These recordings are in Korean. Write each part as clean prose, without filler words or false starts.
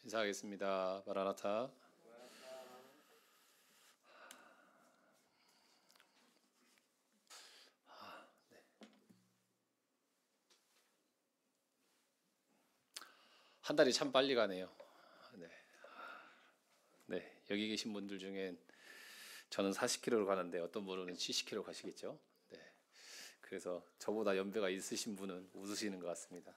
인사하겠습니다. 마라나타. 한 달이 참 빨리 가네요. 네. 네, 여기 계신 분들 중엔 저는 40km를 가는데 어떤 분은 70km 가시겠죠. 네. 그래서 저보다 연배가 있으신 분은 웃으시는 것 같습니다.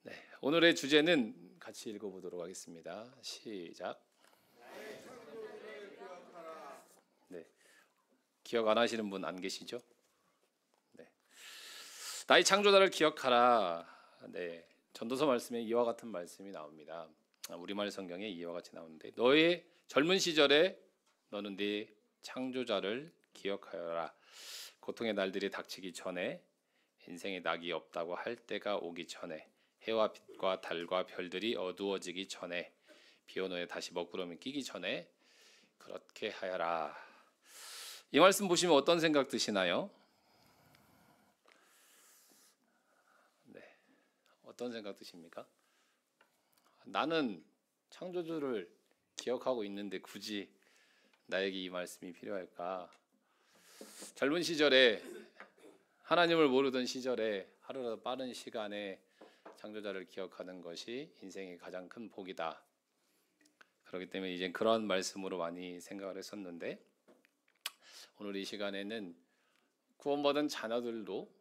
네, 오늘의 주제는 같이 읽어보도록 하겠습니다. 시작. 네, 기억 안 하시는 분 안 계시죠? 네, 나의 창조자를 기억하라. 네, 전도서 말씀에 이와 같은 말씀이 나옵니다. 우리말 성경에 이와 같이 나오는데, 너의 젊은 시절에 너는 네 창조자를 기억하여라. 고통의 날들이 닥치기 전에, 인생에 낙이 없다고 할 때가 오기 전에, 해와 빛과 달과 별들이 어두워지기 전에, 비온 후에 다시 먹구름이 끼기 전에 그렇게 하여라. 이 말씀 보시면 어떤 생각 드시나요? 네, 어떤 생각 드십니까? 나는 창조주를 기억하고 있는데 굳이 나에게 이 말씀이 필요할까? 젊은 시절에, 하나님을 모르던 시절에 하루라도 빠른 시간에 창조자를 기억하는 것이 인생의 가장 큰 복이다. 그렇기 때문에 이제 그런 말씀으로 많이 생각을 했었는데, 오늘 이 시간에는 구원받은 자녀들도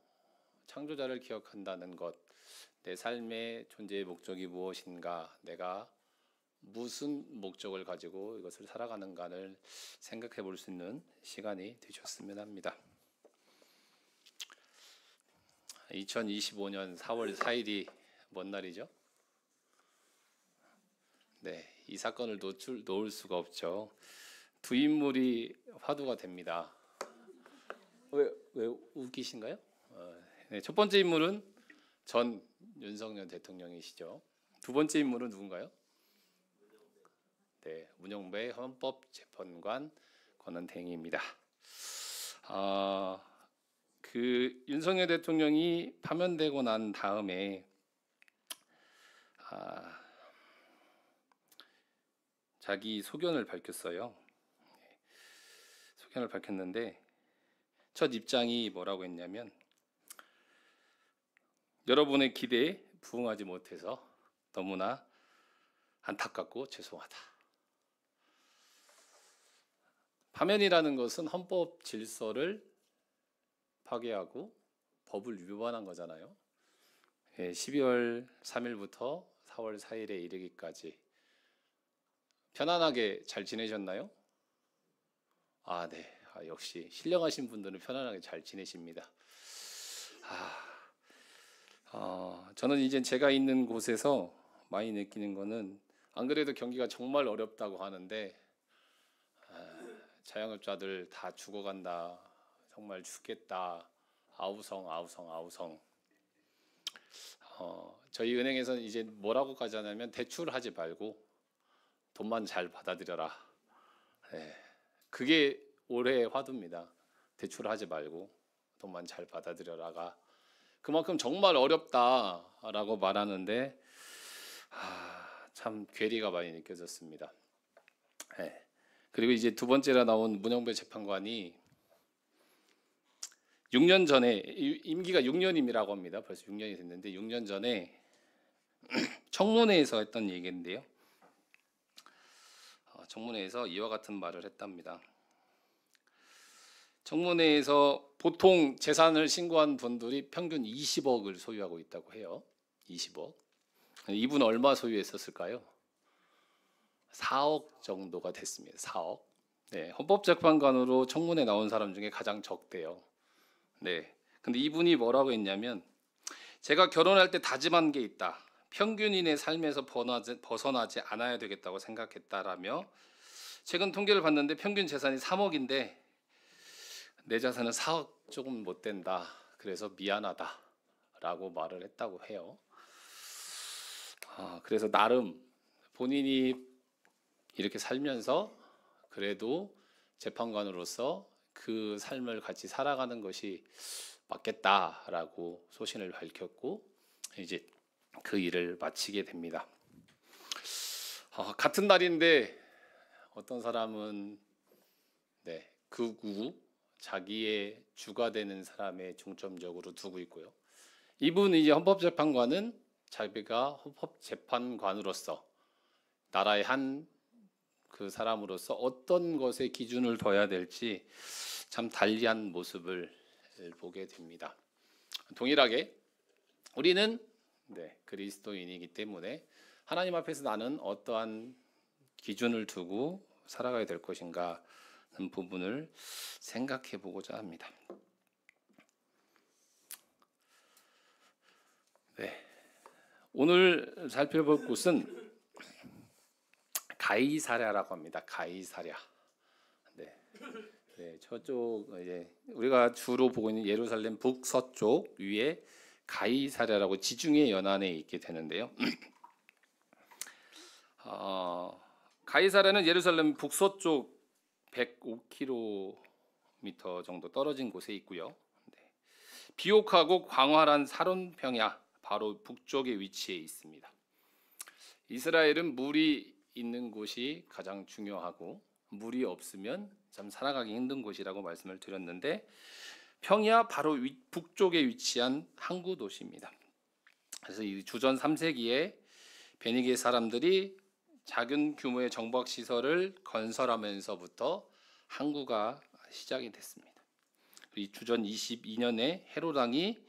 창조자를 기억한다는 것, 내 삶의 존재의 목적이 무엇인가, 내가 무슨 목적을 가지고 이것을 살아가는가를 생각해 볼 수 있는 시간이 되셨으면 합니다. 2025년 4월 4일이 뭔 날이죠? 네, 이 사건을 놓을 수가 없죠. 두 인물이 화두가 됩니다. 왜 웃기신가요? 네, 첫 번째 인물은 전 윤석열 대통령이시죠. 두 번째 인물은 누군가요? 네, 문영배 헌법재판관 권한대행입니다. 그 윤석열 대통령이 파면되고 난 다음에 자기 소견을 밝혔어요. 소견을 밝혔는데 첫 입장이 뭐라고 했냐면, 여러분의 기대에 부응하지 못해서 너무나 안타깝고 죄송하다. 파면이라는 것은 헌법 질서를 파괴하고 법을 위반한 거잖아요. 12월 3일부터 4월 4일에 이르기까지 편안하게 잘 지내셨나요? 네. 역시 신령하신 분들은 편안하게 잘 지내십니다. 저는 이제 제가 있는 곳에서 많이 느끼는 거는, 안 그래도 경기가 정말 어렵다고 하는데 자영업자들 다 죽어간다, 정말 죽겠다, 아우성. 저희 은행에서는 이제 뭐라고까지 하냐면, 대출하지 말고 돈만 잘 받아들여라. 네, 그게 올해의 화두입니다. 대출하지 말고 돈만 잘 받아들여라가 그만큼 정말 어렵다라고 말하는데, 참 괴리가 많이 느껴졌습니다. 네. 그리고 이제 두 번째로 나온 문영배 재판관이 6년 전에, 임기가 6년임이라고 합니다. 벌써 6년이 됐는데 6년 전에 청문회에서 했던 얘기인데요. 청문회에서 이와 같은 말을 했답니다. 청문회에서 보통 재산을 신고한 분들이 평균 20억을 소유하고 있다고 해요. 20억. 이분 얼마 소유했었을까요? 4억 정도가 됐습니다. 4억. 네, 헌법재판관으로 청문회 나온 사람 중에 가장 적대요. 네. 근데 이분이 뭐라고 했냐면, 제가 결혼할 때 다짐한 게 있다. 평균인의 삶에서 벗어나지 않아야 되겠다고 생각했다라며, 최근 통계를 봤는데 평균 재산이 3억인데 내 자산은 4억 조금 못 된다. 그래서 미안하다라고 말을 했다고 해요. 그래서 나름 본인이 이렇게 살면서 그래도 재판관으로서 그 삶을 같이 살아가는 것이 맞겠다라고 소신을 밝혔고, 이제 그 일을 마치게 됩니다. 같은 날인데 어떤 사람은 극우, 자기의 주가 되는 사람에 중점적으로 두고 있고요. 이분 이제 헌법재판관은 자기가 헌법재판관으로서 나라의 한 그 사람으로서 어떤 것에 기준을 둬야 될지 참 달리한 모습을 보게 됩니다. 동일하게 우리는 그리스도인이기 때문에 하나님 앞에서 나는 어떠한 기준을 두고 살아가야 될 것인가 하는 부분을 생각해 보고자 합니다. 오늘 살펴볼 곳은 가이사랴라고 합니다. 가이사랴. 저쪽 이제 우리가 주로 보고 있는 예루살렘 북서쪽 위에 가이사랴라고 지중해 연안에 있게 되는데요. 가이사랴는 예루살렘 북서쪽 105km 정도 떨어진 곳에 있고요. 비옥하고 광활한 사론 평야 바로 북쪽에 위치해 있습니다. 이스라엘은 물이 있는 곳이 가장 중요하고 물이 없으면 참 살아가기 힘든 곳이라고 말씀을 드렸는데 평야 바로 북쪽에 위치한 항구 도시입니다. 그래서 이 주전 3세기에 베니게 사람들이 작은 규모의 정박 시설을 건설하면서부터 항구가 시작이 됐습니다. 이 주전 22년에 헤롯 왕이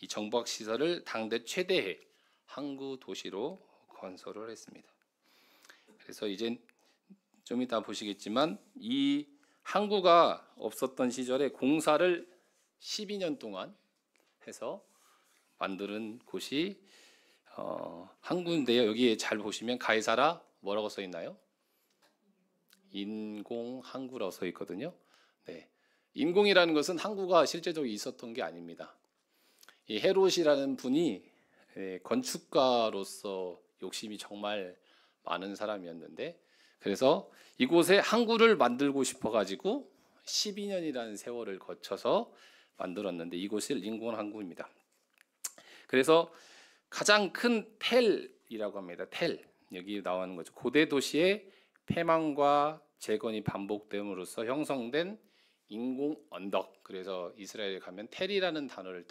이 정박 시설을 당대 최대의 항구 도시로 건설을 했습니다. 그래서 이제 좀 이따 보시겠지만 이 항구가 없었던 시절에 공사를 12년 동안 해서 만드는 곳이 항구인데요. 여기에 잘 보시면 가이사랴 뭐라고 써 있나요? 인공 항구라고 써 있거든요. 인공이라는 것은 항구가 실제적으로 있었던 게 아닙니다. 이 헤롯이라는 분이 건축가로서 욕심이 정말 많은 사람이었는데 그래서 이곳에 항구를 만들고 싶어 가지고 12년이라는 세월을 거쳐서 만들었는데 이곳이 인공 항구입니다. 그래서 가장 큰 텔이라고 합니다. 텔 여기 나오는 거죠. 고대 도시의 폐망과 재건이 반복됨으로써 형성된 인공 언덕. 그래서 이스라엘에 가면 텔이라는 단어를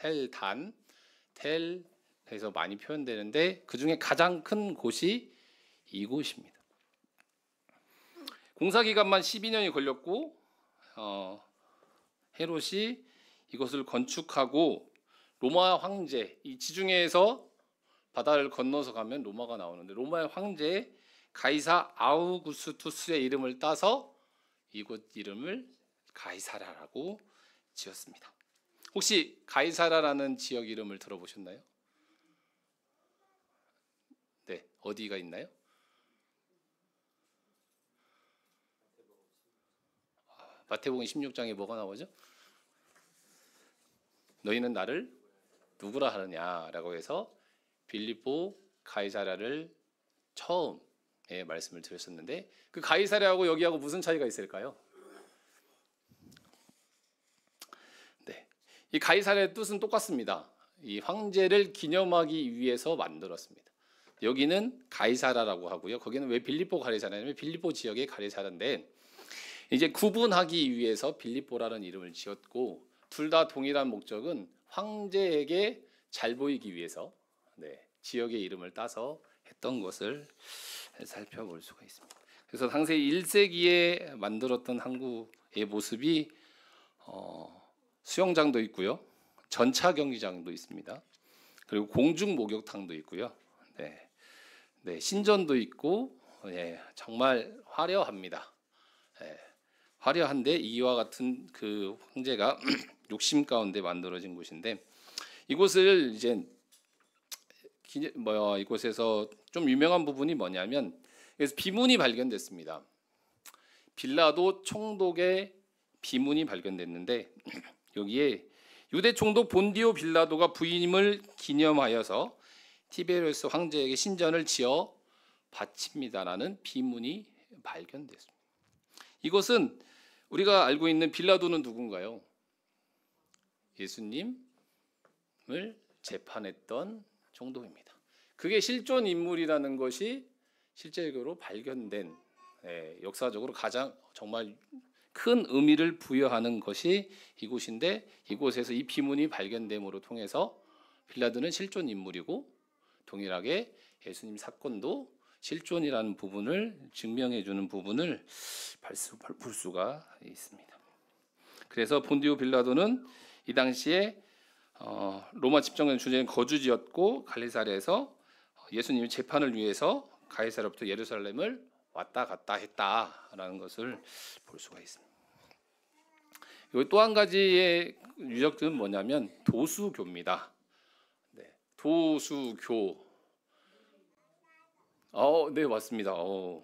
텔해서 많이 표현되는데 그 중에 가장 큰 곳이 이곳입니다. 공사 기간만 12년이 걸렸고 헤롯이 이것을 건축하고 로마 황제 이 지중해에서 바다를 건너서 가면 로마가 나오는데 로마의 황제 가이사 아우구스투스의 이름을 따서 이곳 이름을 가이사랴라고 지었습니다. 혹시 가이사랴라는 지역 이름을 들어보셨나요? 네, 어디가 있나요? 마태복음 16장에 뭐가 나오죠? 너희는 나를 누구라 하느냐라고 해서 빌립보 가이사랴를 처음 말씀을 드렸었는데 그 가이사랴하고 여기하고 무슨 차이가 있을까요? 이 가이사랴의 뜻은 똑같습니다. 이 황제를 기념하기 위해서 만들었습니다. 여기는 가이사랴라고 하고요. 거기는 왜 빌립보 가이사랴냐면 빌립보 지역의 가이사랴인데 이제 구분하기 위해서 빌립보라는 이름을 지었고 둘 다 동일한 목적은 황제에게 잘 보이기 위해서 지역의 이름을 따서 했던 것을 살펴볼 수가 있습니다. 그래서 당시 1세기에 만들었던 항구의 모습이 수영장도 있고요. 전차 경기장도 있습니다. 그리고 공중 목욕탕도 있고요. 신전도 있고 정말 화려합니다. 화려한데 이와 같은 그 황제가 욕심 가운데 만들어진 곳인데 이곳을 이제 이곳에서 좀 유명한 부분이 뭐냐면 그래서 비문이 발견됐습니다. 빌라도 총독의 비문이 발견됐는데 여기에 유대 총독 본디오 빌라도가 부임을 기념하여서 티베리우스 황제에게 신전을 지어 바칩니다라는 비문이 발견됐습니다. 이것은 우리가 알고 있는 빌라도는 누군가요? 예수님을 재판했던 총독입니다. 그게 실존 인물이라는 것이 실제적으로 발견된 역사적으로 가장 정말 큰 의미를 부여하는 것이 이곳인데 이곳에서 이 비문이 발견됨으로 통해서 빌라도는 실존 인물이고 동일하게 예수님 사건도 실존이라는 부분을 증명해 주는 부분을 볼 수가 있습니다. 그래서 본디오 빌라도는 이 당시에 로마 집정관 주재인 거주지였고 갈리사리에서 예수님의 재판을 위해서 가이사랴부터 예루살렘을 왔다 갔다 했다라는 것을 볼 수가 있습니다. 여기 또 한 가지의 유적들은 뭐냐면 도수교입니다. 도수교. 네, 맞습니다.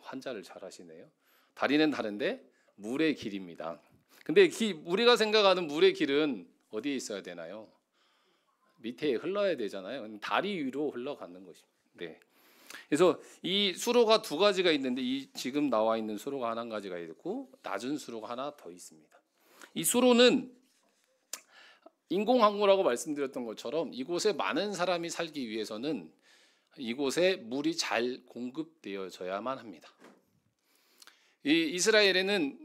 한자를 잘 하시네요. 다리는 다른데 물의 길입니다. 근데 우리가 생각하는 물의 길은 어디에 있어야 되나요? 밑에 흘러야 되잖아요. 다리 위로 흘러가는 것입니다. 네. 그래서 이 수로가 두 가지가 있는데 이 지금 나와 있는 수로가 한 가지가 있고 낮은 수로가 하나 더 있습니다. 이 수로는 인공항구라고 말씀드렸던 것처럼 이곳에 많은 사람이 살기 위해서는 이곳에 물이 잘 공급되어져야만 합니다. 이 이스라엘에는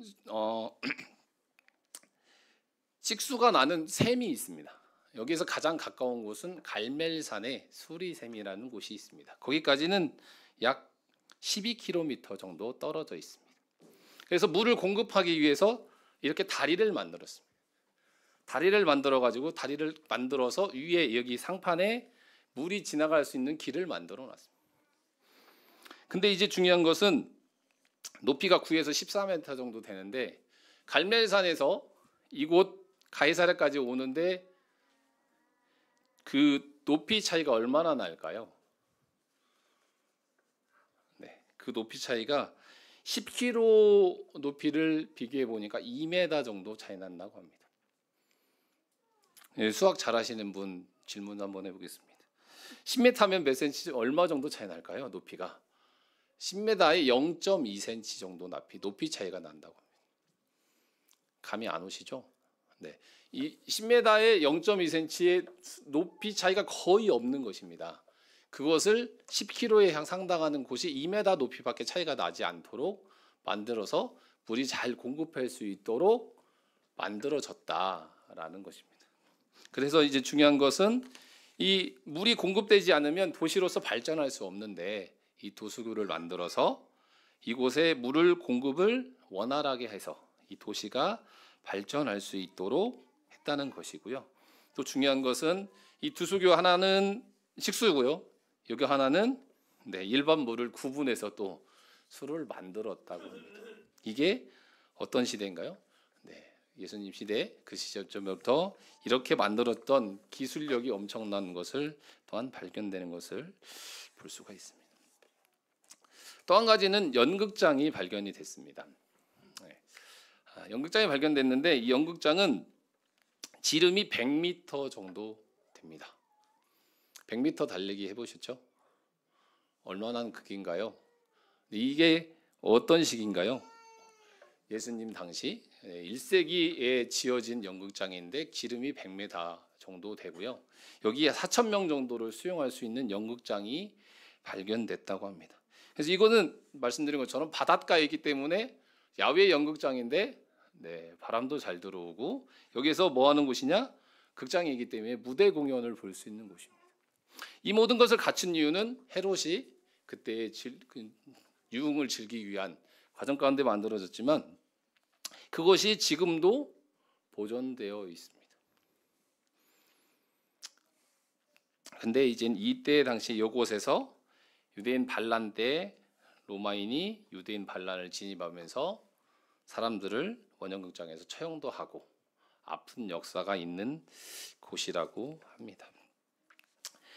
식수가 나는 샘이 있습니다. 여기에서 가장 가까운 곳은 갈멜산의 수리샘이라는 곳이 있습니다. 거기까지는 약 12km 정도 떨어져 있습니다. 그래서 물을 공급하기 위해서 이렇게 다리를 만들었습니다. 다리를 만들어서 위에 여기 상판에 물이 지나갈 수 있는 길을 만들어 놨습니다. 근데 이제 중요한 것은 높이가 9에서 14m 정도 되는데 갈멜산에서 이곳 가이사랴까지 오는데 그 높이 차이가 얼마나 날까요? 네, 그 높이 차이가 10km 높이를 비교해 보니까 2m 정도 차이 난다고 합니다. 네, 수학 잘하시는 분 질문 한번 해보겠습니다. 10m면 몇 cm, 얼마 정도 차이 날까요? 높이가 10m에 0.2cm 정도 높이 차이가 난다고 합니다. 감이 안 오시죠? 네, 이 10m에 0.2cm의 높이 차이가 거의 없는 것입니다. 그것을 10km에 상당하는 곳이 2m 높이밖에 차이가 나지 않도록 만들어서 물이 잘 공급할 수 있도록 만들어졌다라는 것입니다. 그래서 이제 중요한 것은 이 물이 공급되지 않으면 도시로서 발전할 수 없는데 이 도수교를 만들어서 이곳에 물을 공급을 원활하게 해서 이 도시가 발전할 수 있도록 했다는 것이고요. 또 중요한 것은 이 두수교 하나는 식수고요. 여기 하나는 일반 물을 구분해서 또 수를 만들었다고 합니다. 이게 어떤 시대인가요? 예수님 시대 그 시점부터 이렇게 만들었던 기술력이 엄청난 것을 또한 발견되는 것을 볼 수가 있습니다. 또 한 가지는 연극장이 발견이 됐습니다. 연극장이 발견됐는데 이 연극장은 지름이 100m 정도 됩니다. 100m 달리기 해보셨죠? 얼마나 크기인가요? 이게 어떤 식인가요? 예수님 당시 1세기에 지어진 연극장인데 지름이 100m 정도 되고요. 여기에 4,000명 정도를 수용할 수 있는 연극장이 발견됐다고 합니다. 그래서 이거는 말씀드린 것처럼 바닷가이기 때문에 야외 연극장인데 바람도 잘 들어오고 여기서 뭐 하는 곳이냐? 극장이기 때문에 무대 공연을 볼 수 있는 곳입니다. 이 모든 것을 갖춘 이유는 헤롯이 그때의 유흥을 즐기기 위한 과정 가운데 만들어졌지만 그것이 지금도 보존되어 있습니다. 근데 이제 이때 당시 이곳에서 유대인 반란 때 로마인이 유대인 반란을 진입하면서 사람들을 원형극장에서 처형도 하고 아픈 역사가 있는 곳이라고 합니다.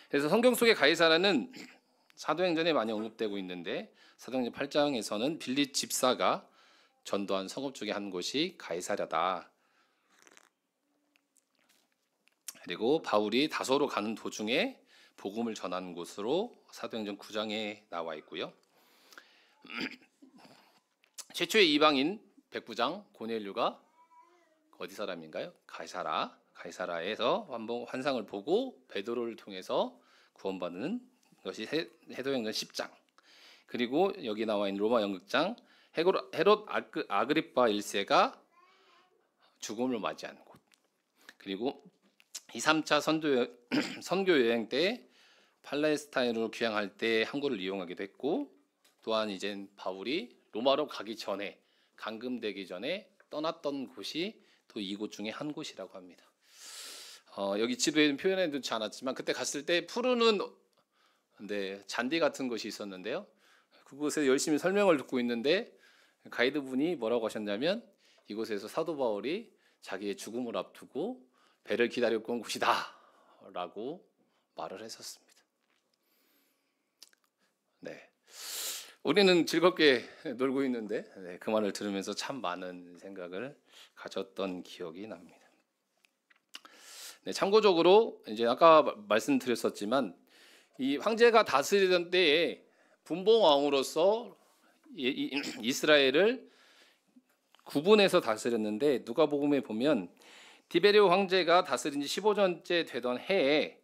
그래서 성경 속의 가이사랴는 사도행전에 많이 언급되고 있는데 사도행전 8장에서는 빌립 집사가 전도한 성읍 중에 한 곳이 가이사랴다. 그리고 바울이 다소로 가는 도중에 복음을 전하는 곳으로 사도행전 9장에 나와 있고요. 최초의 이방인 백부장 고넬류가 어디 사람인가요? 가이사라에서 환상을 보고 베드로를 통해서 구원받는 것이 사도행전 10장. 그리고 여기 나와 있는 로마 연극장 헤롯 아그리파 1세가 죽음을 맞이한 곳. 그리고 2, 3차 선교 여행 때 팔레스타인으로 귀향할 때 항구를 이용하기도 했고, 또한 이젠 바울이 로마로 가기 전에 감금되기 전에 떠났던 곳이 또 이곳 중에 한 곳이라고 합니다. 여기 지도에는 표현해 두지 않았지만 그때 갔을 때 푸르는 잔디 같은 곳이 있었는데요. 그곳에 열심히 설명을 듣고 있는데 가이드분이 뭐라고 하셨냐면 이곳에서 사도 바울이 자기의 죽음을 앞두고 배를 기다리고 온 곳이다 라고 말을 했었습니다. 네, 우리는 즐겁게 놀고 있는데 그 말을 들으면서 참 많은 생각을 가졌던 기억이 납니다. 네, 참고적으로 이제 아까 말씀드렸었지만 이 황제가 다스리던 때에 분봉왕으로서 이스라엘을 구분해서 다스렸는데 누가복음에 보면 디베리오 황제가 다스린 지 15년째 되던 해에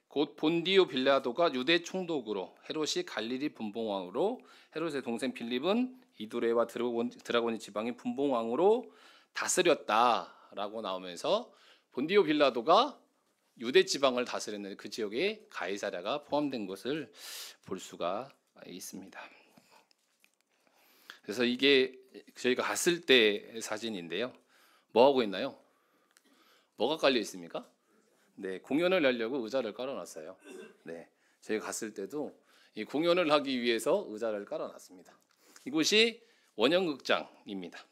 곧 본디오 빌라도가 유대 총독으로 헤롯이 갈릴리 분봉왕으로 헤롯의 동생 빌립은 이두레와 드라고니 지방의 분봉왕으로 다스렸다라고 나오면서 본디오 빌라도가 유대 지방을 다스렸는데 그 지역에 가이사랴가 포함된 것을 볼 수가 있습니다. 그래서 이게 저희가 갔을 때 사진인데요. 뭐 하고 있나요? 뭐가 깔려 있습니까? 네, 공연을 하려고 의자를 깔아놨어요. 네, 저희가 갔을 때도 이 공연을 하기 위해서 의자를 깔아놨습니다. 이곳이 원형극장입니다.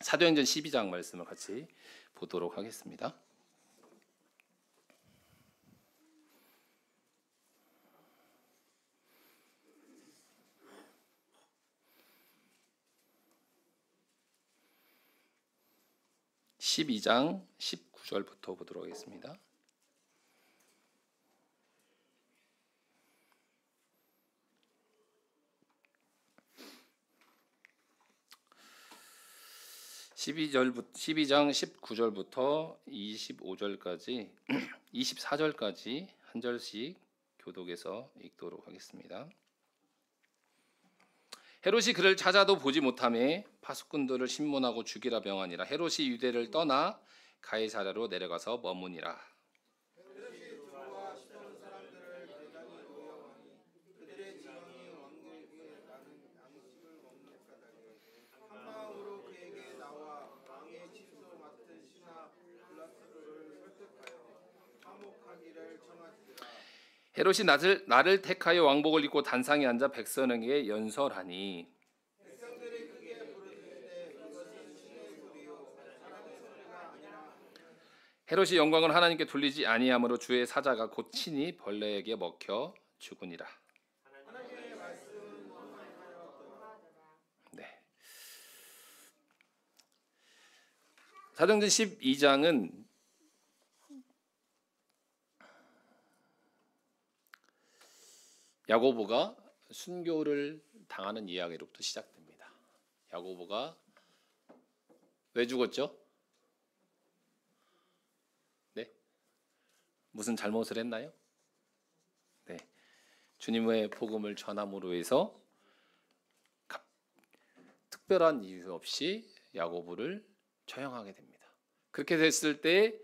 사도행전 12장 말씀을 같이 보도록 하겠습니다. (12장) 19절부터 보도록 하겠습니다. (12장) 19절부터 25절까지 24절까지 한 절씩 교독해서 읽도록 하겠습니다. 헤롯이 그를 찾아도 보지 못하매 파수꾼들을 신문하고 죽이라 명하니라. 헤롯이 유대를 떠나 가이사랴로 내려가서 머무니라. 헤롯이 나를 택하여 왕복을 입고 단상에 앉아 백성에게 연설하니 헤롯이 영광을 하나님께 돌리지 아니하므로 주의 사자가 곧 친히 벌레에게 먹혀 죽으니라. 네. 사도행전 12장은 야고보가 순교를 당하는 이야기로부터 시작됩니다. 야고보가 왜 죽었죠? 네, 무슨 잘못을 했나요? 네, 주님의 복음을 전함으로 해서 특별한 이유 없이 야고보를 처형하게 됩니다. 그렇게 됐을 때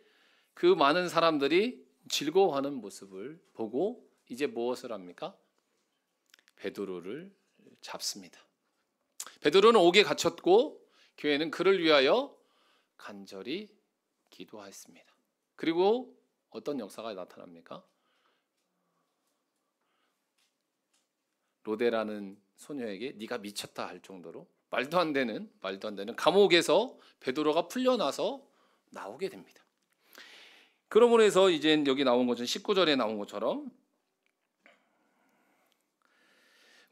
그 많은 사람들이 즐거워하는 모습을 보고 이제 무엇을 합니까? 베드로를 잡습니다. 베드로는 옥에 갇혔고 교회는 그를 위하여 간절히 기도했습니다. 그리고 어떤 역사가 나타납니까? 로데라는 소녀에게 네가 미쳤다 할 정도로 말도 안 되는 감옥에서 베드로가 풀려나서 나오게 됩니다. 그러므로 해서 이제 여기 나온 것은 19절에 나온 것처럼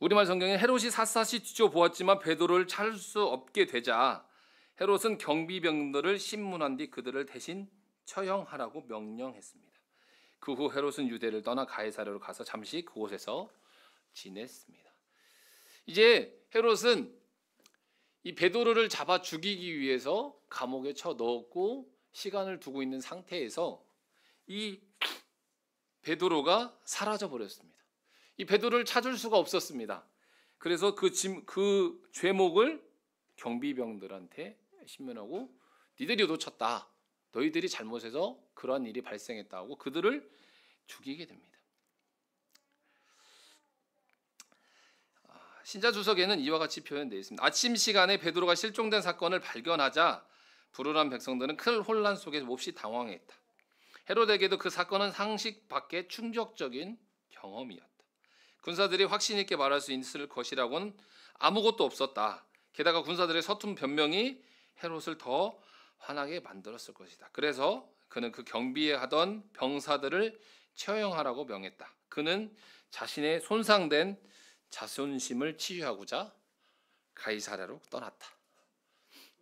우리말 성경에 헤롯이 샅샅이 뒤져보았지만 베드로를 찾을 수 없게 되자 헤롯은 경비병들을 신문한 뒤 그들을 대신 처형하라고 명령했습니다. 그 후 헤롯은 유대를 떠나 가이사랴로 가서 잠시 그곳에서 지냈습니다. 이제 헤롯은 이 베드로를 잡아 죽이기 위해서 감옥에 쳐 넣었고 시간을 두고 있는 상태에서 이 베드로가 사라져 버렸습니다. 이 베드로를 찾을 수가 없었습니다. 그래서 그 죄목을 경비병들한테 신문하고 니들이 놓쳤다. 너희들이 잘못해서 그러한 일이 발생했다고 그들을 죽이게 됩니다. 신자주석에는 이와 같이 표현되어 있습니다. 아침 시간에 베드로가 실종된 사건을 발견하자 불운한 백성들은 큰 혼란 속에 몹시 당황했다. 헤롯에게도 그 사건은 상식 밖의 충격적인 경험이었다. 군사들이 확신 있게 말할 수 있을 것이라고는 아무것도 없었다. 게다가 군사들의 서툰 변명이 헤롯을 더 화나게 만들었을 것이다. 그래서 그는 그 경비하던 병사들을 처형하라고 명했다. 그는 자신의 손상된 자존심을 치유하고자 가이사랴로 떠났다.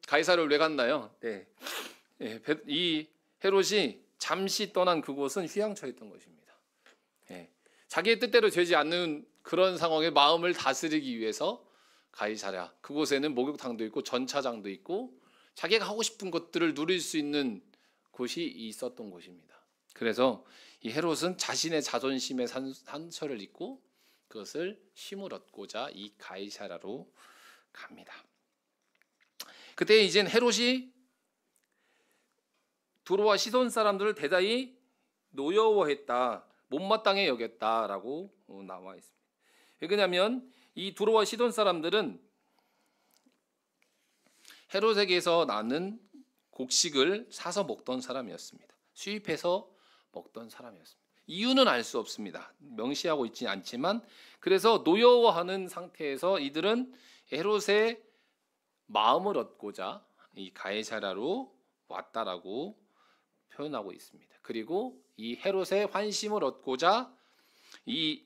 가이사랴를 왜 갔나요? 네. 이 헤롯이 잠시 떠난 그곳은 휴양처였던 것입니다. 자기의 뜻대로 되지 않는 그런 상황에 마음을 다스리기 위해서 가이사랴, 그곳에는 목욕탕도 있고 전차장도 있고 자기가 하고 싶은 것들을 누릴 수 있는 곳이 있었던 곳입니다. 그래서 이 헤롯은 자신의 자존심의 상처를 입고 그것을 힘을 얻고자 이 가이사랴로 갑니다. 그때 이젠 헤롯이 두로와 시돈 사람들을 대단히 노여워했다, 못마땅해 여겼다라고 나와 있습니다. 왜냐하면 이 두로와 시돈 사람들은 헤롯에게서 나는 곡식을 사서 먹던 사람이었습니다. 수입해서 먹던 사람이었습니다. 이유는 알 수 없습니다. 명시하고 있지 않지만 그래서 노여워하는 상태에서 이들은 헤롯의 마음을 얻고자 이 가이사랴로 왔다라고 표현하고 있습니다. 그리고 이 헤롯의 환심을 얻고자 이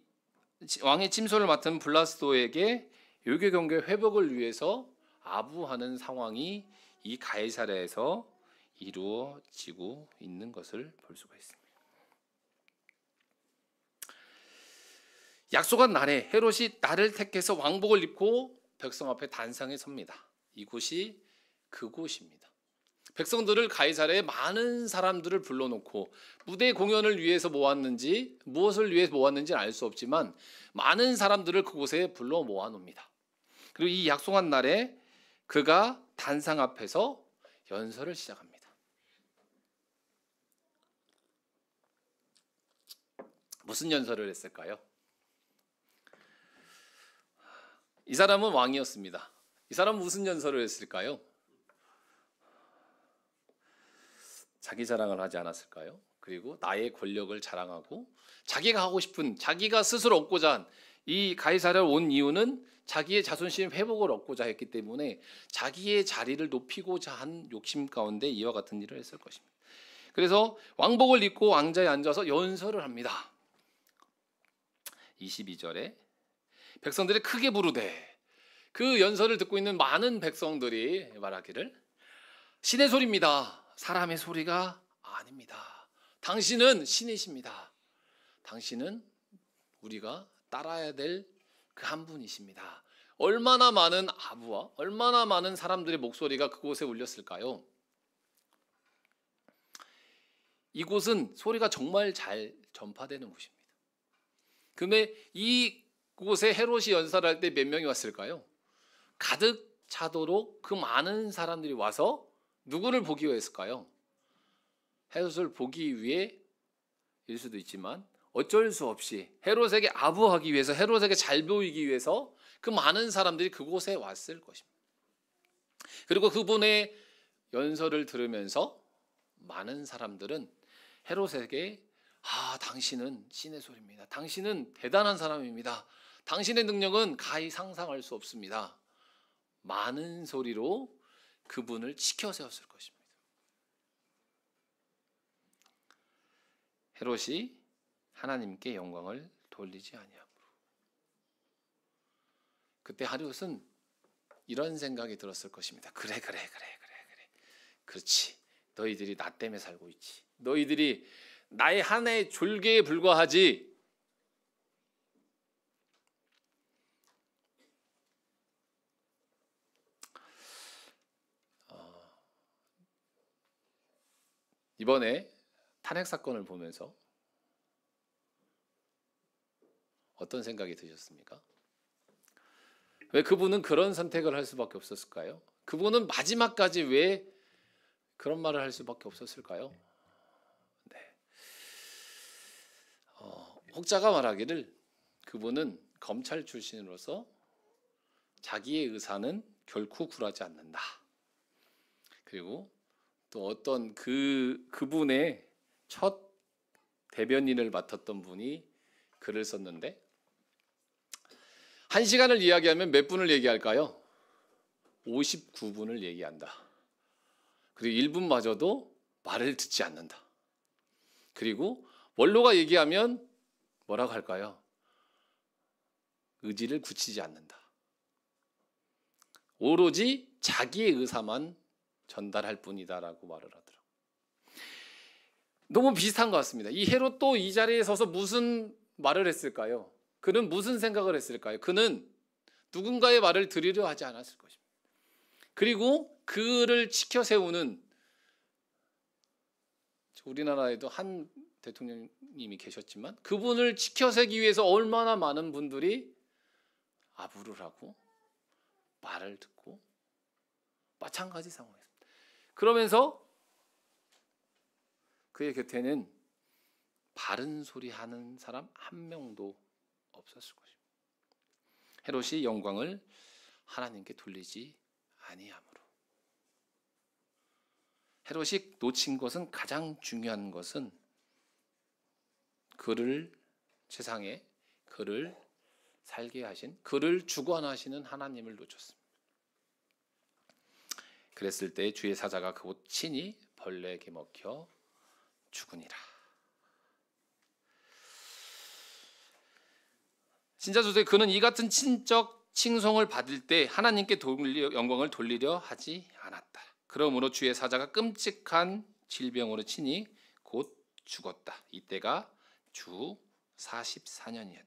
왕의 침소를 맡은 블라스도에게 유교 경계 회복을 위해서 아부하는 상황이 이 가이사랴에서 이루어지고 있는 것을 볼 수가 있습니다. 약속한 날에 헤롯이 나를 택해서 왕복을 입고 백성 앞에 단상에 섭니다. 이곳이 그곳입니다. 백성들을 가이사랴에 많은 사람들을 불러놓고 무대 공연을 위해서 모았는지 무엇을 위해 모았는지는 알 수 없지만 많은 사람들을 그곳에 불러 모아놓습니다. 그리고 이 약속한 날에 그가 단상 앞에서 연설을 시작합니다. 무슨 연설을 했을까요? 이 사람은 왕이었습니다. 이 사람은 무슨 연설을 했을까요? 자기 자랑을 하지 않았을까요? 그리고 나의 권력을 자랑하고 자기가 하고 싶은, 자기가 스스로 얻고자 한, 이 가이사랴에 온 이유는 자기의 자존심 회복을 얻고자 했기 때문에 자기의 자리를 높이고자 한 욕심 가운데 이와 같은 일을 했을 것입니다. 그래서 왕복을 입고 왕자에 앉아서 연설을 합니다. 22절에 백성들이 크게 부르되, 그 연설을 듣고 있는 많은 백성들이 말하기를 신의 소리입니다. 사람의 소리가 아닙니다. 당신은 신이십니다. 당신은 우리가 따라야 될 그 한 분이십니다. 얼마나 많은 아부와 얼마나 많은 사람들의 목소리가 그곳에 울렸을까요? 이곳은 소리가 정말 잘 전파되는 곳입니다. 그런데 이곳에 헤롯이 연설할 때 몇 명이 왔을까요? 가득 차도록 그 많은 사람들이 와서 누구를 보기 위해서일까요? 헤롯을 보기 위해일 수도 있지만 어쩔 수 없이 헤롯에게 아부하기 위해서, 헤롯에게 잘 보이기 위해서 그 많은 사람들이 그곳에 왔을 것입니다. 그리고 그분의 연설을 들으면서 많은 사람들은 헤롯에게 당신은 신의 소리입니다. 당신은 대단한 사람입니다. 당신의 능력은 가히 상상할 수 없습니다. 많은 소리로 그분을 치켜 세웠을 것입니다. 헤롯이 하나님께 영광을 돌리지 아니하므로. 그때 헤롯은 이런 생각이 들었을 것입니다. 그래. 그렇지. 너희들이 나 때문에 살고 있지. 너희들이 나의 하나의 졸개에 불과하지. 이번에 탄핵 사건을 보면서 어떤 생각이 드셨습니까? 왜 그분은 그런 선택을 할 수밖에 없었을까요? 그분은 마지막까지 왜 그런 말을 할 수밖에 없었을까요? 네. 혹자가 말하기를 그분은 검찰 출신으로서 자기의 의사는 결코 굴하지 않는다. 그리고 또 어떤 그분의 첫 대변인을 맡았던 분이 글을 썼는데 1시간을 이야기하면 몇 분을 얘기할까요? 59분을 얘기한다. 그리고 1분마저도 말을 듣지 않는다. 그리고 원로가 얘기하면 뭐라고 할까요? 의지를 굳히지 않는다. 오로지 자기의 의사만 전달할 뿐이다라고 말을 하더라고요. 너무 비슷한 것 같습니다. 이 헤롯도 이 자리에 서서 무슨 말을 했을까요? 그는 무슨 생각을 했을까요? 그는 누군가의 말을 들으려 하지 않았을 것입니다. 그리고 그를 지켜 세우는, 우리나라에도 한 대통령님이 계셨지만 그분을 지켜 세기 위해서 얼마나 많은 분들이 아부를 하고 말을 듣고 마찬가지 상황이었습니다. 그러면서 그의 곁에는 바른 소리 하는 사람 한 명도 없었을 것입니다. 헤롯이 영광을 하나님께 돌리지 아니함으로. 헤롯이 놓친 것은, 가장 중요한 것은 그를, 세상에 그를 살게 하신, 그를 주관하시는 하나님을 놓쳤습니다. 그랬을 때 주의 사자가 그곳 친히 벌레에게 먹혀 죽으니라. 신자소서에 그는 이 같은 친적 칭송을 받을 때 하나님께 영광을 돌리려 하지 않았다. 그러므로 주의 사자가 끔찍한 질병으로 친히 곧 죽었다. 이때가 주 44년이었다.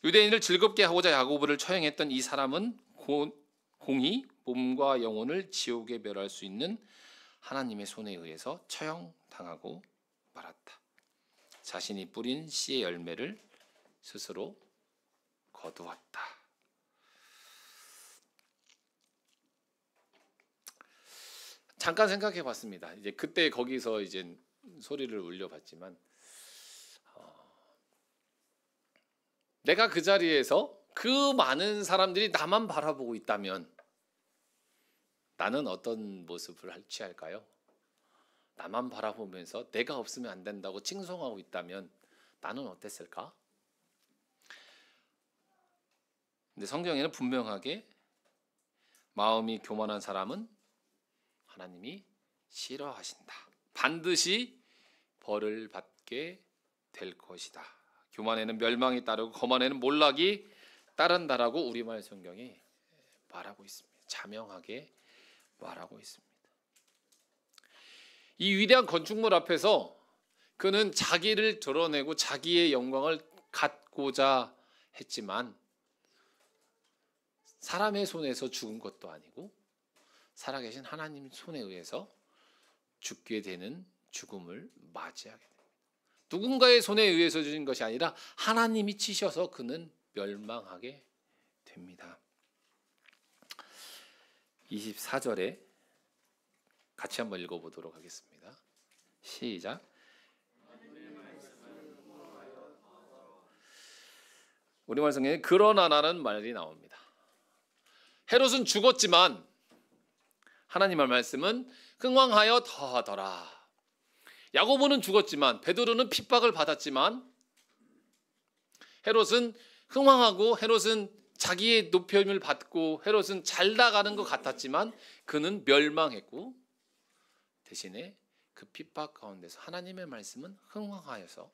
유대인을 즐겁게 하고자 야고보를 처형했던 이 사람은 공히 몸과 영혼을 지옥에 멸할 수 있는 하나님의 손에 의해서 처형당하고 말았다. 자신이 뿌린 씨의 열매를 스스로 거두었다. 잠깐 생각해 봤습니다. 이제 그때 거기서 이제 소리를 울려봤지만, 내가 그 자리에서 그 많은 사람들이 나만 바라보고 있다면 나는 어떤 모습을 취할까요? 나만 바라보면서 내가 없으면 안 된다고 칭송하고 있다면 나는 어땠을까? 근데 성경에는 분명하게 마음이 교만한 사람은 하나님이 싫어하신다. 반드시 벌을 받게 될 것이다. 교만에는 멸망이 따르고 거만에는 몰락이 따른다라고 우리말 성경이 말하고 있습니다. 자명하게 말하고 있습니다. 이 위대한 건축물 앞에서 그는 자기를 드러내고 자기의 영광을 갖고자 했지만 사람의 손에서 죽은 것도 아니고 살아계신 하나님 손에 의해서 죽게 되는 죽음을 맞이하게 됩니다. 누군가의 손에 의해서 죽은 것이 아니라 하나님이 치셔서 그는 멸망하게 됩니다. 24절에 같이 한번 읽어보도록 하겠습니다. 시작. 우리말 성경에 그러나라는 말이 나옵니다. 헤롯은 죽었지만 하나님의 말씀은 흥왕하여 더하더라. 야고보는 죽었지만, 베드로는 핍박을 받았지만, 헤롯은 흥왕하고 헤롯은 자기의 높임을 받고 헤롯은 잘 나가는 것 같았지만 그는 멸망했고, 대신에 그 핍박 가운데서 하나님의 말씀은 흥왕하여서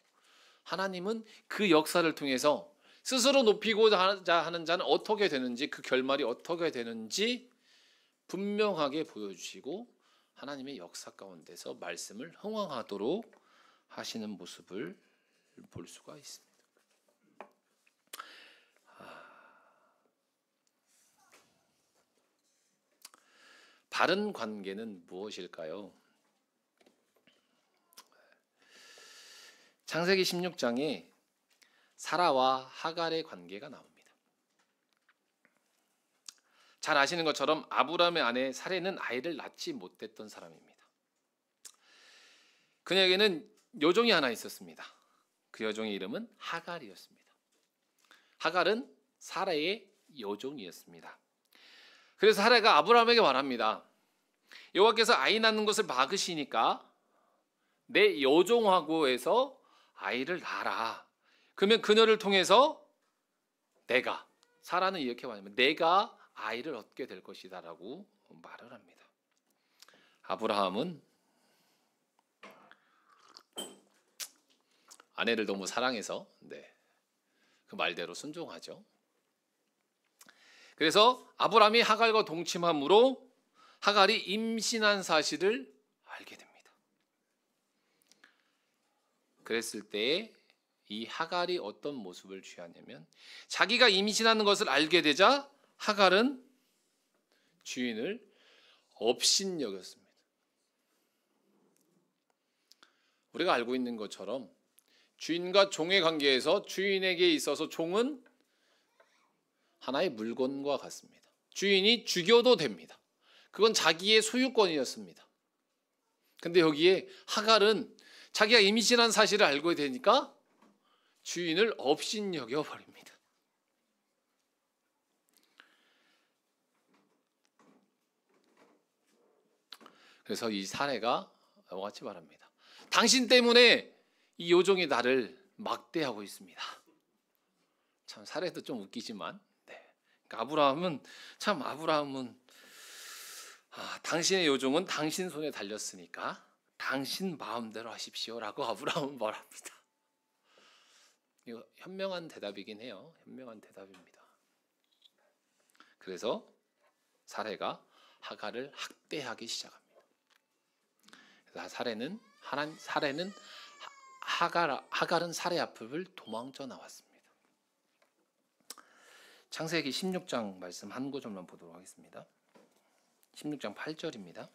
하나님은 그 역사를 통해서 스스로 높이고자 하는 자는 어떻게 되는지, 그 결말이 어떻게 되는지 분명하게 보여주시고 하나님의 역사 가운데서 말씀을 흥왕하도록 하시는 모습을 볼 수가 있습니다. 바른 관계는 무엇일까요? 창세기 16장에 사라와 하갈의 관계가 나옵니다. 잘 아시는 것처럼 아브라함의 아내 사레는 아이를 낳지 못했던 사람입니다. 그녀에게는 여종이 하나 있었습니다. 그 여종의 이름은 하갈이었습니다. 하갈은 사라의 여종이었습니다. 그래서 사라가 아브라함에게 말합니다. 여호와께서 아이 낳는 것을 막으시니까 내 여종하고 해서 아이를 낳아라. 그러면 그녀를 통해서 내가, 사라는 이렇게 말합니다. 내가 아이를 얻게 될 것이다 라고 말을 합니다. 아브라함은 아내를 너무 사랑해서 그 말대로 순종하죠. 그래서 아브라함이 하갈과 동침함으로 하갈이 임신한 사실을 알게 됩니다. 그랬을 때에 이 하갈이 어떤 모습을 취하냐면 자기가 임신하는 것을 알게 되자 하갈은 주인을 업신여겼습니다. 우리가 알고 있는 것처럼 주인과 종의 관계에서 주인에게 있어서 종은 하나의 물건과 같습니다. 주인이 죽여도 됩니다. 그건 자기의 소유권이었습니다. 근데 여기에 하갈은 자기가 임신한 사실을 알고 되니까 주인을 업신여겨 버립니다. 그래서 이 사례가 이와 같이 말합니다. 당신 때문에 이 여종이 나를 막대하고 있습니다. 참 사례도 좀 웃기지만 그러니까 아브라함은 당신의 여종은 당신 손에 달렸으니까 당신 마음대로 하십시오라고 아브라함은 말합니다. 이거 현명한 대답이긴 해요. 현명한 대답입니다. 그래서 사례가 하갈을 학대하기 시작합니다. 그래서 하갈은 사례 앞을 도망쳐 나왔습니다. 창세기 16장 말씀 한 구절만 보도록 하겠습니다. 16장 8절입니다.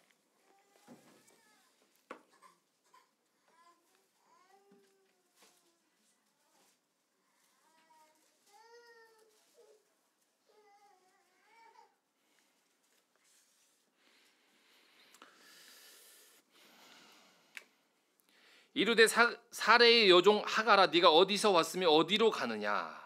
이르되 사레의 여종 하갈아 네가 어디서 왔으며 어디로 가느냐.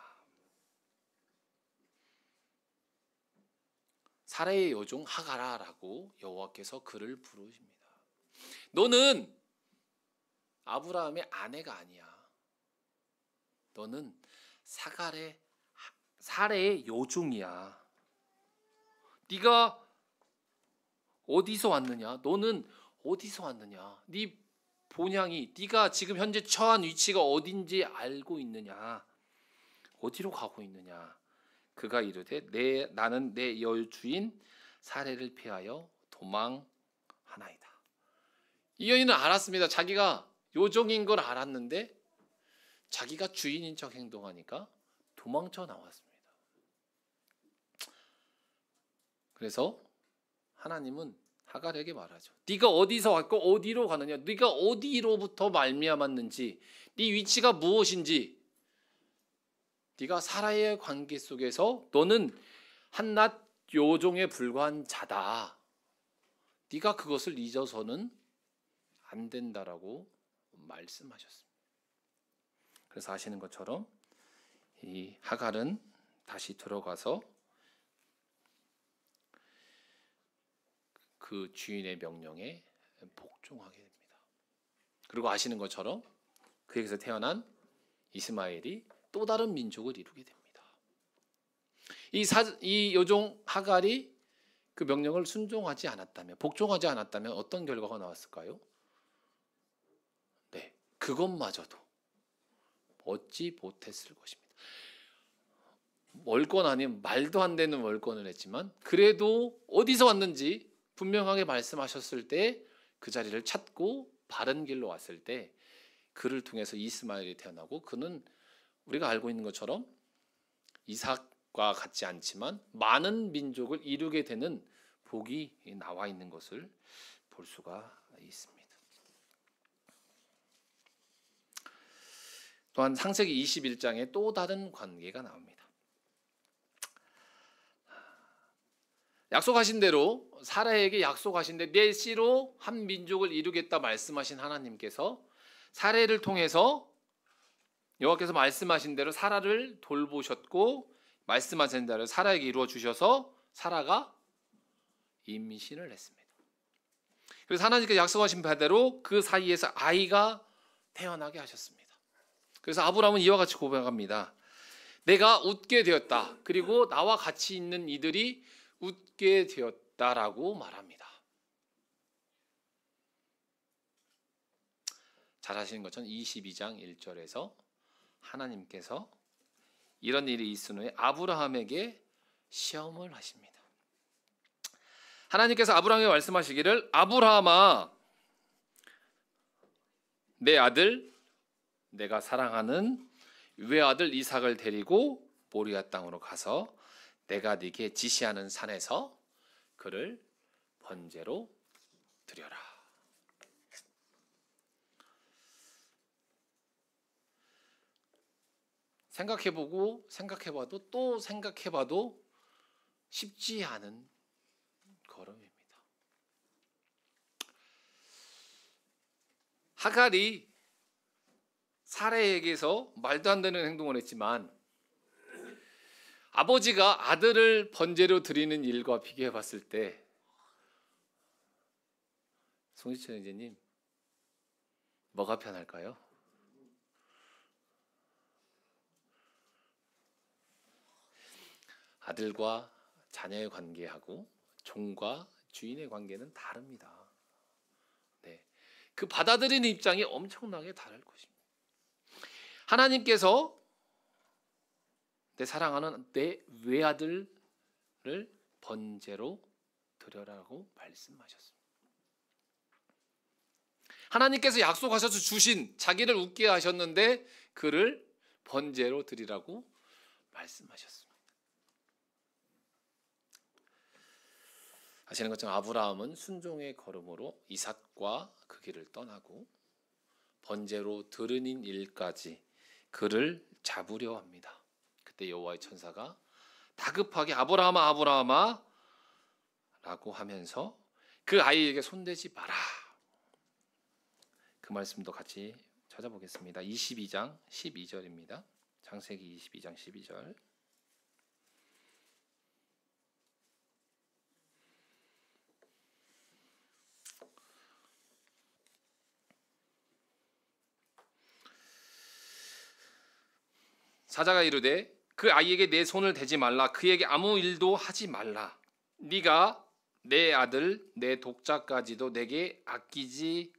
사레의 여종 하갈아라고 여호와께서 그를 부르십니다. 너는 아브라함의 아내가 아니야. 너는 사레의 여종이야. 네가 어디서 왔느냐? 너는 어디서 왔느냐? 네 본향이 네가 지금 현재 처한 위치가 어딘지 알고 있느냐? 어디로 가고 있느냐? 그가 이르되 나는 내 여주인 사레를 피하여 도망하나이다. 이 여인은 알았습니다. 자기가 요종인 걸 알았는데 자기가 주인인 척 행동하니까 도망쳐 나왔습니다. 그래서 하나님은 하갈에게 말하죠. 네가 어디서 왔고 어디로 가느냐? 네가 어디로부터 말미암았는지, 네 위치가 무엇인지, 네가 사라의 관계 속에서 너는 한낱 요종에 불과한 자다. 네가 그것을 잊어서는 안 된다라고 말씀하셨습니다. 그래서 아시는 것처럼 이 하갈은 다시 들어가서 그 주인의 명령에 복종하게 됩니다. 그리고 아시는 것처럼 그에게서 태어난 이스마엘이 또 다른 민족을 이루게 됩니다. 이 여종 하갈이 그 명령을 순종하지 않았다면, 복종하지 않았다면 어떤 결과가 나왔을까요? 네, 그것마저도 얻지 못했을 것입니다. 월권 아닌 말도 안 되는 월권을 했지만 그래도 어디서 왔는지 분명하게 말씀하셨을 때 그 자리를 찾고 바른 길로 왔을 때 그를 통해서 이스마엘이 태어나고 그는 우리가 알고 있는 것처럼 이삭과 같지 않지만 많은 민족을 이루게 되는 복이 나와 있는 것을 볼 수가 있습니다. 또한 창세기 21장에 또 다른 관계가 나옵니다. 약속하신 대로 사라에게 약속하신 대 내 씨로 한 민족을 이루겠다 말씀하신 하나님께서 사라를 통해서 여호와께서 말씀하신 대로 사라를 돌보셨고 말씀하신 대로 사라에게 이루어 주셔서 사라가 임신을 했습니다. 그래서 하나님께서 약속하신 바대로 그 사이에서 아이가 태어나게 하셨습니다. 그래서 아브라함은 이와 같이 고백합니다. 내가 웃게 되었다. 그리고 나와 같이 있는 이들이 웃게 되었다라고 말합니다. 잘 아시는 것처럼 22장 1절에서 하나님께서 이런 일이 있은 후에 아브라함에게 시험을 하십니다. 하나님께서 아브라함에게 말씀하시기를 아브라함아 내 아들 내가 사랑하는 외아들 이삭을 데리고 모리아 땅으로 가서 내가 네게 지시하는 산에서 그를 번제로 드려라. 생각해봐도 또 생각해봐도 쉽지 않은 걸음입니다. 하갈이 사라에게서 말도 안 되는 행동을 했지만 아버지가 아들을 번제로 드리는 일과 비교해 봤을 때 송지천 형제님 뭐가 편할까요? 아들과 자녀의 관계하고 종과 주인의 관계는 다릅니다. 네, 그 받아들이는 입장이 엄청나게 다를 것입니다. 하나님께서 내 사랑하는 내 외아들을 번제로 드려라고 말씀하셨습니다. 하나님께서 약속하셔서 주신 자기를 웃게 하셨는데 그를 번제로 드리라고 말씀하셨습니다. 아시는 것처럼 아브라함은 순종의 걸음으로 이삭과 그 길을 떠나고 번제로 드리는 일까지 그를 잡으려 합니다. 그때 여호와의 천사가 다급하게 아브라함아 아브라함아 라고 하면서 그 아이에게 손대지 마라. 그 말씀도 같이 찾아보겠습니다. 22장 12절입니다. 창세기 22장 12절. 사자가 이르되 그 아이에게 내 손을 대지 말라. 그에게 아무 일도 하지 말라. 네가 내 아들 내 독자까지도 내게 아끼지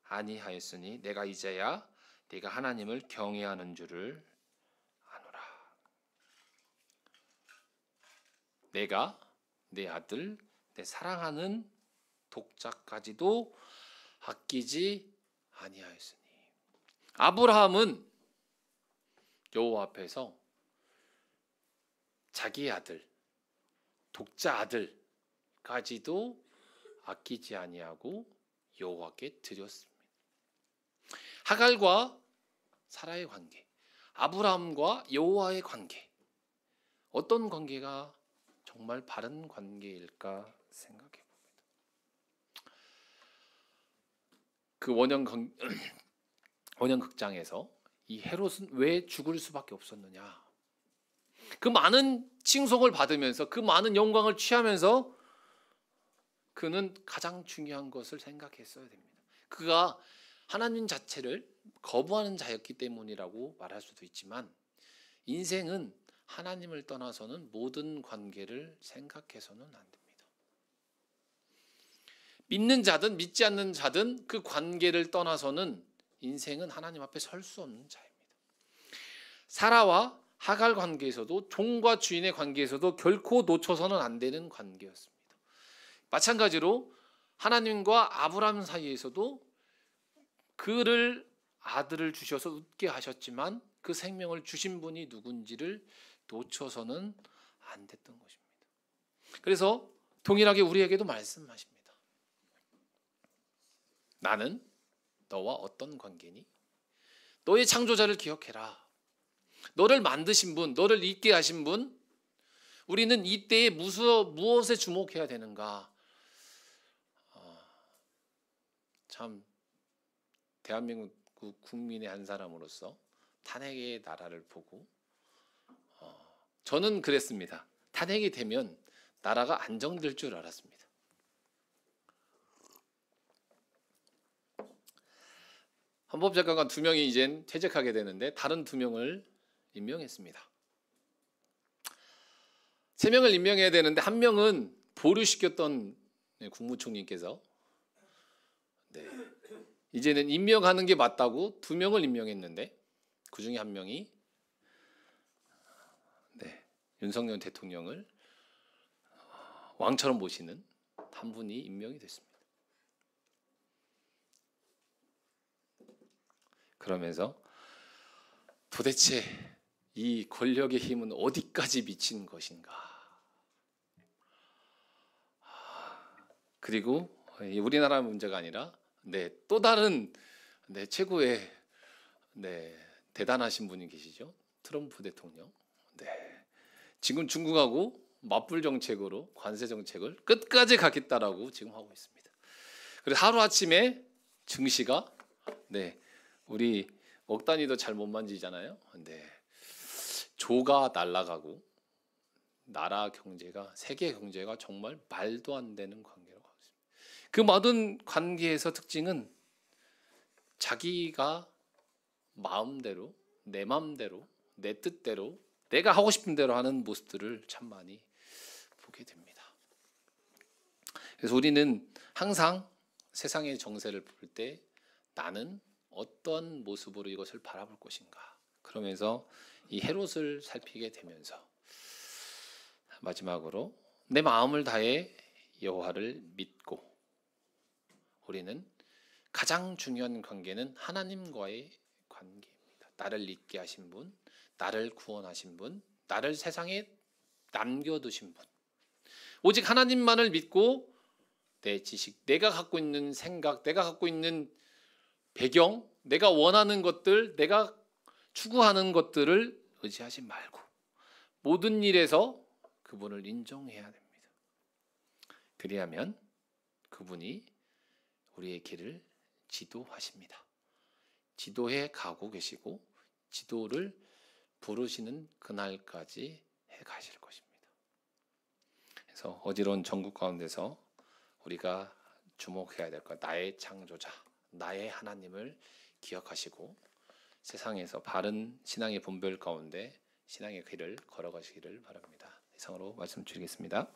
아니하였으니 내가 이제야 네가 하나님을 경외하는 줄을 아노라. 내가 내 아들 내 사랑하는 독자까지도 아끼지 아니하였으니 아브라함은 여호와 앞에서 자기의 아들, 독자 아들까지도 아끼지 아니하고 여호와께 드렸습니다. 하갈과 사라의 관계, 아브라함과 여호와의 관계, 어떤 관계가 정말 바른 관계일까 생각해 봅니다. 그 원형극장에서 이 헤롯은 왜 죽을 수밖에 없었느냐? 그 많은 칭송을 받으면서 그 많은 영광을 취하면서 그는 가장 중요한 것을 생각했어야 됩니다. 그가 하나님 자체를 거부하는 자였기 때문이라고 말할 수도 있지만 인생은 하나님을 떠나서는 모든 관계를 생각해서는 안 됩니다. 믿는 자든 믿지 않는 자든 그 관계를 떠나서는 인생은 하나님 앞에 설 수 없는 자입니다. 사라와 하갈 관계에서도 종과 주인의 관계에서도 결코 놓쳐서는 안 되는 관계였습니다. 마찬가지로 하나님과 아브라함 사이에서도 그를 아들을 주셔서 웃게 하셨지만 그 생명을 주신 분이 누군지를 놓쳐서는 안 됐던 것입니다. 그래서 동일하게 우리에게도 말씀하십니다. 나는 너와 어떤 관계니? 너의 창조자를 기억해라. 너를 만드신 분, 너를 있게 하신 분, 우리는 이때에 무엇에 주목해야 되는가? 참 대한민국 국민의 한 사람으로서 탄핵의 나라를 보고 저는 그랬습니다. 탄핵이 되면 나라가 안정될 줄 알았습니다. 헌법재판관 2명이 이젠 퇴직하게 되는데 다른 2명을 임명했습니다. 3명을 임명해야 되는데 1명은 보류시켰던 국무총리께서 이제는 임명하는 게 맞다고 2명을 임명했는데 그 중에 1명이 윤석열 대통령을 왕처럼 모시는 한 분이 임명이 됐습니다. 그러면서 도대체 이 권력의 힘은 어디까지 미친 것인가? 그리고 우리나라 문제가 아니라 또 다른 최고의 대단하신 분이 계시죠. 트럼프 대통령. 지금 중국하고 맞불 정책으로 관세 정책을 끝까지 가겠다라고 지금 하고 있습니다. 그래서 하루 아침에 증시가 우리 억 단위도 잘 못 만지잖아요. 조가 날아가고 나라 경제가 세계 경제가 정말 말도 안 되는 관계로 가고 있습니다. 그 모든 관계에서 특징은 자기가 마음대로 내 마음대로 내 뜻대로 내가 하고 싶은 대로 하는 모습들을 참 많이 보게 됩니다. 그래서 우리는 항상 세상의 정세를 볼 때 나는 어떤 모습으로 이것을 바라볼 것인가, 그러면서 이 헤롯을 살피게 되면서 마지막으로 내 마음을 다해 여호와를 믿고, 우리는 가장 중요한 관계는 하나님과의 관계입니다. 나를 있게 하신 분, 나를 구원하신 분, 나를 세상에 남겨두신 분, 오직 하나님만을 믿고 내 지식, 내가 갖고 있는 생각, 내가 갖고 있는 배경, 내가 원하는 것들, 내가 추구하는 것들을 의지하지 말고 모든 일에서 그분을 인정해야 됩니다. 그리하면 그분이 우리의 길을 지도하십니다. 지도해 가고 계시고 지도를 부르시는 그날까지 해 가실 것입니다. 그래서 어지러운 전국 가운데서 우리가 주목해야 될 것, 나의 창조자, 나의 하나님을 기억하시고 세상에서 바른 신앙의 분별 가운데 신앙의 길을 걸어가시기를 바랍니다. 이상으로 말씀 드리겠습니다.